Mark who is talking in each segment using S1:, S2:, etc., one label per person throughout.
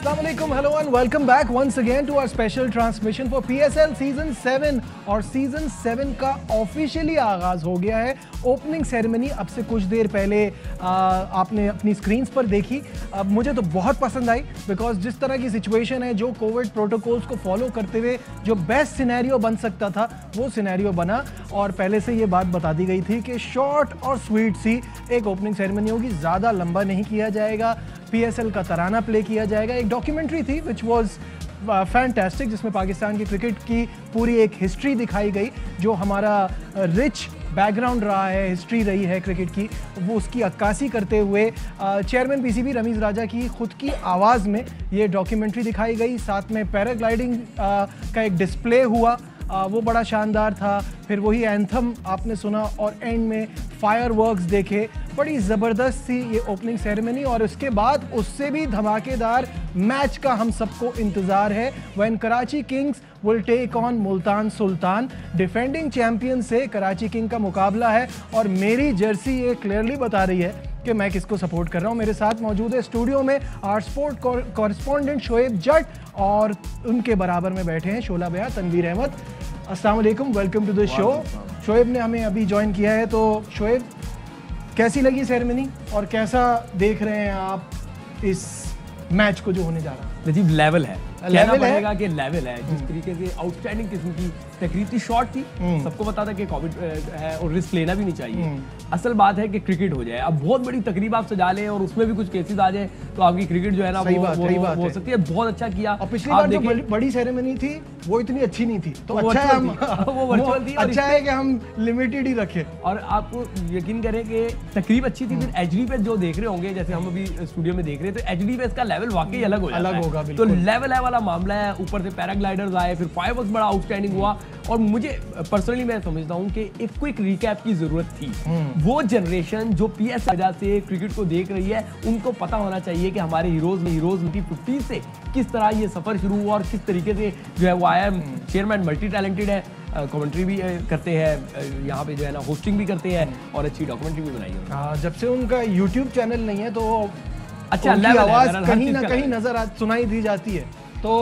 S1: Assalamualaikum, hello and welcome back once again to our special transmission for PSL Season 7 और Season 7 का officially आगाज हो गया है। ओपनिंग सेरेमनी अब से कुछ देर पहले आपने अपनी स्क्रीन्स पर देखी। मुझे तो बहुत पसंद आई बिकॉज जिस तरह की सिचुएशन है, जो कोविड प्रोटोकॉल्स को फॉलो करते हुए जो बेस्ट सिनेरियो बन सकता था वो सिनेरियो बना। और पहले से ये बात बता दी गई थी कि शॉर्ट और स्वीट सी एक ओपनिंग सेरेमनी होगी, ज़्यादा लंबा नहीं किया जाएगा। PSL का तराना प्ले किया जाएगा। एक डॉक्यूमेंट्री थी विच वॉज फैंटास्टिक, जिसमें पाकिस्तान की क्रिकेट की पूरी एक हिस्ट्री दिखाई गई, जो हमारा रिच बैकग्राउंड रहा है, हिस्ट्री रही है क्रिकेट की, वो उसकी अक्कासी करते हुए चेयरमैन PCB रमीज़ राजा की खुद की आवाज़ में ये डॉक्यूमेंट्री दिखाई गई। साथ में पैराग्लाइडिंग का एक डिस्प्ले हुआ, वो बड़ा शानदार था। फिर वही एंथम आपने सुना और एंड में फायरवर्क्स देखे। बड़ी ज़बरदस्त थी ये ओपनिंग सेरेमनी। और उसके बाद उससे भी धमाकेदार मैच का हम सबको इंतज़ार है। When Karachi Kings will take on Multan Sultan. Defending champion से कराची किंग का मुकाबला है और मेरी जर्सी ये क्लियरली बता रही है कि मैं किसको सपोर्ट कर रहा हूँ। मेरे साथ मौजूद है स्टूडियो में आर स्पोर्ट कॉरेस्पॉन्डेंट शोएब जट और उनके बराबर में बैठे हैं शोला भैया तनवीर अहमद। अस्सलाम वालेकुम, welcome to the show. Shoaib ने हमें अभी ज्वाइन किया है, तो शोएब कैसी लगी सेरेमनी और कैसा देख रहे हैं आप इस मैच को जो होने जा रहा है?
S2: अजीब लेवल है, कहना पड़ेगा कि लेवल है। जिस तरीके से आउटस्टैंडिंग किस्म की तकरीब थी, शॉट थी, सबको पता था कि कोविड है और रिस्क लेना भी नहीं चाहिए। असल बात है कि क्रिकेट हो जाए। अब बहुत बड़ी तकरीब आप सजा लें और उसमें भी कुछ केसेस आ जाए तो आपकी क्रिकेट जो है ना वो हो सकती है। बहुत अच्छा किया।
S1: और पिछली बार जो बड़ी सेरेमनी थी वो इतनी अच्छी नहीं थी, तो अच्छा है
S2: वो वर्चुअल थी।
S1: अच्छा है कि हम लिमिटेड ही रखें।
S2: और आपको यकीन करें कि तकरीब अच्छी थी। फिर HD पे जो देख रहे होंगे, जैसे हम अभी स्टूडियो में देख रहे हैं, तो HD पे इसका लेवल वाकई अलग होगा। तो लेवल वाला मामला है। ऊपर से पैराग्लाइडर्स आए, फिर फायरवर्क्स बड़ा आउटस्टैंडिंग हुआ। और मुझे पर्सनली मैं समझता हूं कि एक क्विक रिकैप की जरूरत थी। वो जनरेशन जो PS वजह से क्रिकेट को देख रही है, उनको पता होना चाहिए कि हमारे हीरोज 2015 से किस तरह ये सफर शुरू हुआ और किस तरीके से जो है वो आया। चेयरमैन मल्टी टैलेंटेड है, कमेंट्री भी करते हैं, यहाँ पे जो है ना होस्टिंग भी करते हैं और अच्छी डॉक्यूमेंट्री भी बनाई है।
S1: जब से उनका YouTube चैनल नहीं है तो
S2: अच्छा
S1: आवाज कहीं ना कहीं नजर सुनाई दी जाती है। तो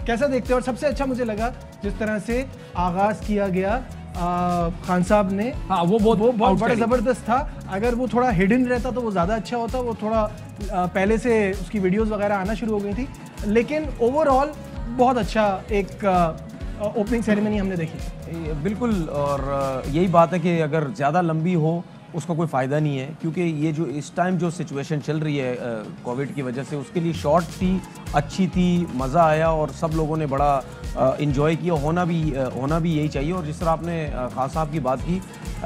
S1: कैसा देखते हैं? और सबसे अच्छा मुझे लगा जिस तरह से आगाज किया गया खान साहब ने।
S2: हाँ, वो बहुत
S1: बड़ा जबरदस्त था। अगर वो थोड़ा हिडन रहता तो वो ज्यादा अच्छा होता। वो थोड़ा पहले से उसकी वीडियोस वगैरह आना शुरू हो गई थी, लेकिन ओवरऑल बहुत अच्छा एक ओपनिंग सेरेमनी हमने देखी।
S3: बिल्कुल। और यही बात है कि अगर ज़्यादा लंबी हो उसका कोई फ़ायदा नहीं है, क्योंकि ये जो इस टाइम जो सिचुएशन चल रही है कोविड की वजह से, उसके लिए शॉर्ट थी, अच्छी थी, मज़ा आया और सब लोगों ने बड़ा इन्जॉय किया। होना भी यही चाहिए। और जिस तरह आपने खान साहब की बात की,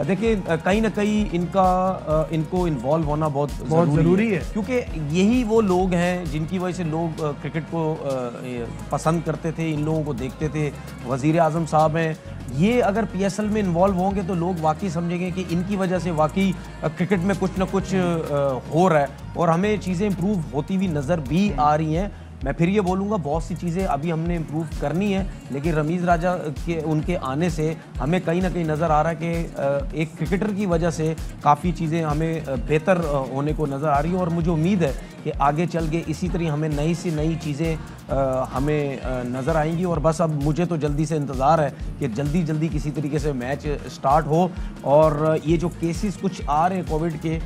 S3: देखिए कहीं ना कहीं इनको इन्वॉल्व होना बहुत ज़रूरी है, क्योंकि यही वो लोग हैं जिनकी वजह से लोग क्रिकेट को पसंद करते थे, इन लोगों को देखते थे। वज़ीर आज़म साहब हैं, ये अगर PSL में इन्वॉल्व होंगे तो लोग वाकई समझेंगे कि इनकी वजह से वाकई क्रिकेट में कुछ ना कुछ हो रहा है और हमें चीज़ें इम्प्रूव होती हुई नज़र भी आ रही हैं। मैं फिर ये बोलूँगा, बहुत सी चीज़ें अभी हमने इम्प्रूव करनी है, लेकिन रमीज़ राजा के उनके आने से हमें कहीं ना कहीं नज़र आ रहा है कि एक क्रिकेटर की वजह से काफ़ी चीज़ें हमें बेहतर होने को नज़र आ रही हैं। और मुझे उम्मीद है कि आगे चल के इसी तरह हमें नई से नई चीज़ें हमें नज़र आएंगी। और बस अब मुझे तो जल्दी से इंतज़ार है कि जल्दी किसी तरीके से मैच स्टार्ट हो और ये जो केसेस कुछ आ रहे हैं कोविड के,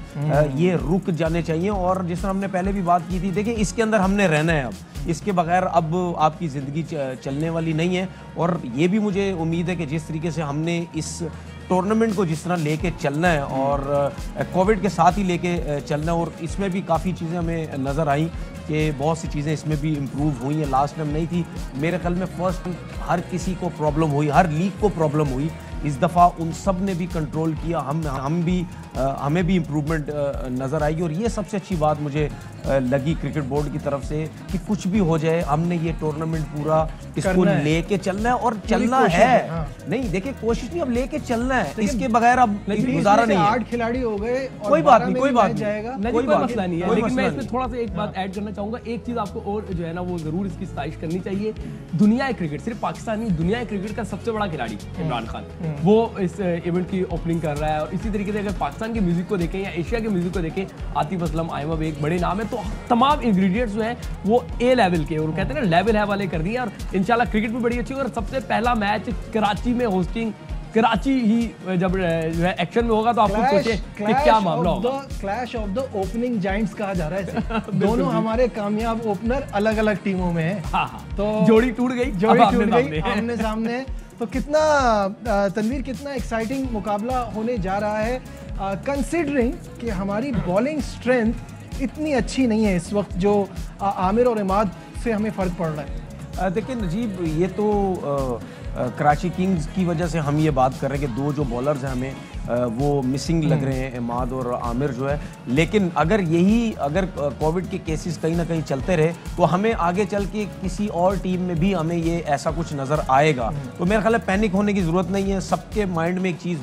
S3: ये रुक जाने चाहिए। और जिस तरह हमने पहले भी बात की थी, देखिए इसके अंदर हमने रहना है, अब इसके बगैर अब आपकी ज़िंदगी चलने वाली नहीं है। और ये भी मुझे उम्मीद है कि जिस तरीके से हमने इस टूर्नामेंट को जिस तरह लेके चलना है और कोविड के साथ ही लेके चलना है, और इसमें भी काफ़ी चीज़ें हमें नज़र आई कि बहुत सी चीज़ें इसमें भी इम्प्रूव हुई हैं। लास्ट टाइम नहीं थी, मेरे ख्याल में फर्स्ट हर किसी को प्रॉब्लम हुई, हर लीग को प्रॉब्लम हुई। इस दफ़ा उन सब ने भी कंट्रोल किया, हमें भी इम्प्रूवमेंट नज़र आएगी। और ये सबसे अच्छी बात मुझे लगी क्रिकेट बोर्ड की तरफ से कि कुछ भी हो जाए, हमने ये टूर्नामेंट पूरा इसको लेके चलना है और चलना है। नहीं देखिए कोशिश नहीं, अब लेके चलना है, इसके बगैर अब गुजारा नहीं है।
S1: 8 खिलाड़ी हो गए,
S3: कोई बात नहीं, कोई बात
S1: जाएगा,
S2: कोई मसला नहीं है। लेकिन मैं इसमें थोड़ा सा एक बात ऐड करना चाहूंगा। एक चीज आपको और जो है ना वो जरूर इसकी सताइश करनी चाहिए। दुनिया क्रिकेट, सिर्फ पाकिस्तान नहीं, दुनिया क्रिकेट का सबसे बड़ा खिलाड़ी इमरान खान, वो इस इवेंट की ओपनिंग कर रहा है। और इसी तरीके से अगर पाकिस्तान के म्यूजिक को देखें या एशिया के म्यूजिक को देखें, आतिफ असलम, आयमा बेग बड़े नाम है, तो तमाम इंग्रेडिएंट्स जो है वो ए लेवल के, और कहते हैं ना लेवल है वाले कर दिए। और इंशाल्लाह क्रिकेट भी बड़ी अच्छी होगी। और सबसे पहला मैच कराची में होस्टिंग, कराची ही जब जो है एक्शन में होगा तो आप खुद सोचिए कि क्या मामला होगा।
S1: Clash of the opening giants कहा जा रहा है इसे। दोनों हमारे कामयाब ओपनर अलग अलग टीमों में हैं।
S2: तो जोड़ी टूट गई
S1: आमने सामने। तो कितना तनवीर, कितना एक्साइटिंग मुकाबला होने जा रहा है, कंसिडरिंग कि हमारी बॉलिंग स्ट्रेंथ इतनी अच्छी नहीं है इस वक्त, जो आमिर और इमाद से हमें फ़र्क पड़ रहा है।
S3: देखिए नजीब, ये तो कराची किंग्स की वजह से हम ये बात कर रहे हैं कि दो जो बॉलर्स हैं हमें वो मिसिंग लग रहे हैं, इमाद और आमिर जो है। लेकिन अगर कोविड के केसेस कहीं ना कहीं चलते रहे तो हमें आगे चल के किसी और टीम में भी हमें ये ऐसा कुछ नज़र आएगा। तो मेरा ख्याल है पैनिक होने की ज़रूरत नहीं है। सबके माइंड में एक चीज़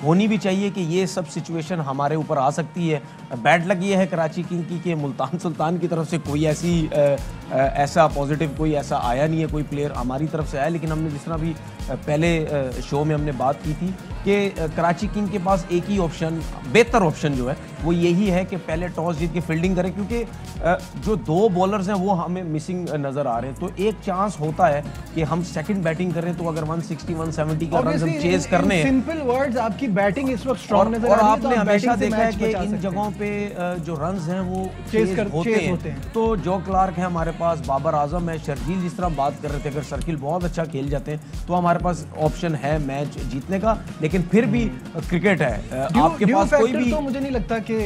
S3: होनी भी चाहिए कि ये सब सिचुएशन हमारे ऊपर आ सकती है। बैड लग ये है कराची किंग की कि मुल्तान सुल्तान की तरफ से कोई ऐसा पॉजिटिव कोई ऐसा आया नहीं है, कोई प्लेयर हमारी तरफ से आया। लेकिन हमने जिस तरह भी पहले शो में हमने बात की थी कि कराची किंग के पास एक ही ऑप्शन, बेहतर ऑप्शन जो है वो यही है कि पहले टॉस जीत के फील्डिंग करें, क्योंकि जो दो बॉलर्स हैं वो हमें मिसिंग नज़र आ रहे हैं। तो एक चांस होता है कि हम सेकंड बैटिंग करें तो अगर 160 170 का रन हम चेज करने हैं।
S1: सिंपल वर्ड्स, आपकी बैटिंग इस वक्त स्ट्रांग नजर आ
S3: रही है। और
S1: आपने
S3: हमेशा देखा है कि इन जगहों पे जो रन्स हैं वो चेज होते हैं। तो जो क्लार्क है हमारे पास, बाबर आजम है, शर्जील जिस तरह बात कर रहे थे, अगर सर्किल बहुत अच्छा खेल जाते हैं तो हमारे पास ऑप्शन है मैच जीतने का। लेकिन फिर भी क्रिकेट है, आपके पास कोई भी,
S1: तो मुझे नहीं लगता कि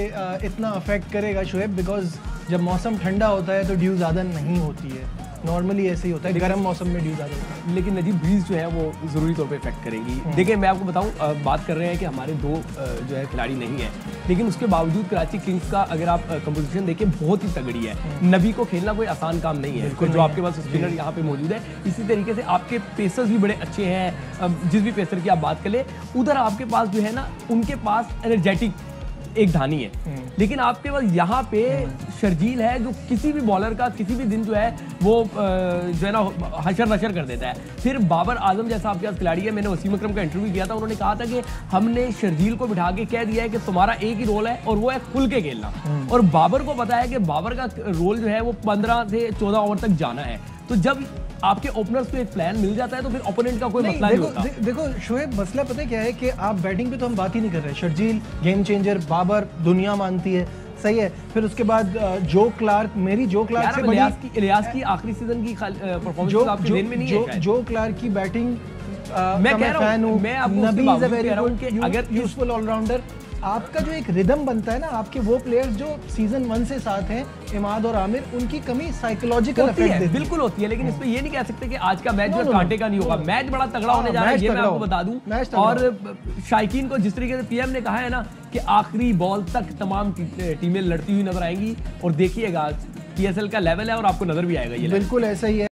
S1: इतना अफेक्ट करेगा शुएब, बिकॉज जब मौसम ठंडा होता है तो ड्यू ज़्यादा नहीं होती है। नॉर्मली ऐसे ही होता है, गर्म मौसम में ड्यू ज़्यादा होता है।
S2: लेकिन नजीब ब्रीज जो है वो ज़रूरी तौर पे इफेक्ट करेंगी। देखिए मैं आपको बताऊं, बात कर रहे हैं कि हमारे दो जो है खिलाड़ी नहीं है, लेकिन उसके बावजूद कराची किंग्स का अगर आप कंपोजिशन देखिए बहुत ही तगड़ी है। नबी को खेलना कोई आसान काम नहीं है, जो आपके पास स्पिनर यहाँ पे मौजूद है। इसी तरीके से आपके पेसर्स भी बड़े अच्छे हैं। जिस भी पेसर की आप बात कर ले, उधर आपके पास जो है ना, उनके पास एनर्जेटिक एक धानी है। लेकिन आपके पास यहाँ पे शर्जील है जो किसी भी बॉलर का किसी भी दिन जो है वो जो है ना हशर नशर कर देता है। फिर बाबर आजम जैसा आपके पास खिलाड़ी है, मैंने वसीम अकरम का इंटरव्यू किया था, उन्होंने कहा था कि हमने शर्जील को बिठा के कह दिया है कि तुम्हारा एक ही रोल है और वो है खुल के खेलना। और बाबर को पता है कि बाबर का रोल जो है वो 15 से 14 ओवर तक जाना है। तो जब आपके ओपनर्स को एक प्लान मिल जाता है तो फिर ओपोनेंट का कोई मसला नहीं होता।
S1: देखो शुएब, मसला पता है क्या है कि आप बैटिंग पे तो हम बात ही नहीं कर रहे। शर्जील गेम चेंजर, बाबर दुनिया मानती है, सही है। फिर उसके बाद जो क्लार्क, मेरी जो क्लार्क से बड़ी
S2: इलियास की आखिरी सीजन की परफॉर्मेंस आपके ध्यान में नहीं है।
S1: जो क्लार्क की बैटिंग
S2: मैं कह रहा हूं, मैं आपको
S1: नबी इज अ वेरी गुड अगर यूजफुल ऑलराउंडर। आपका जो एक रिदम बनता है ना, आपके वो प्लेयर्स जो सीजन 1 से साथ हैं, इमाद और आमिर, उनकी कमी साइकोलॉजिकल इफेक्ट देती है।
S2: बिल्कुल होती है, लेकिन इस पे ये नहीं कह सकते कि आज का मैच जो कांटे का नहीं होगा। मैच बड़ा तगड़ा होने जा रहा है, ये मैं आपको बता दूं। और शायकीन को जिस तरीके से पीएम ने कहा है ना कि आखिरी बॉल तक तमाम टीमें लड़ती हुई नजर आएंगी, और देखिएगा पीएसएल का लेवल है और आपको नजर भी आएगा ये।
S1: बिल्कुल ऐसा ही है।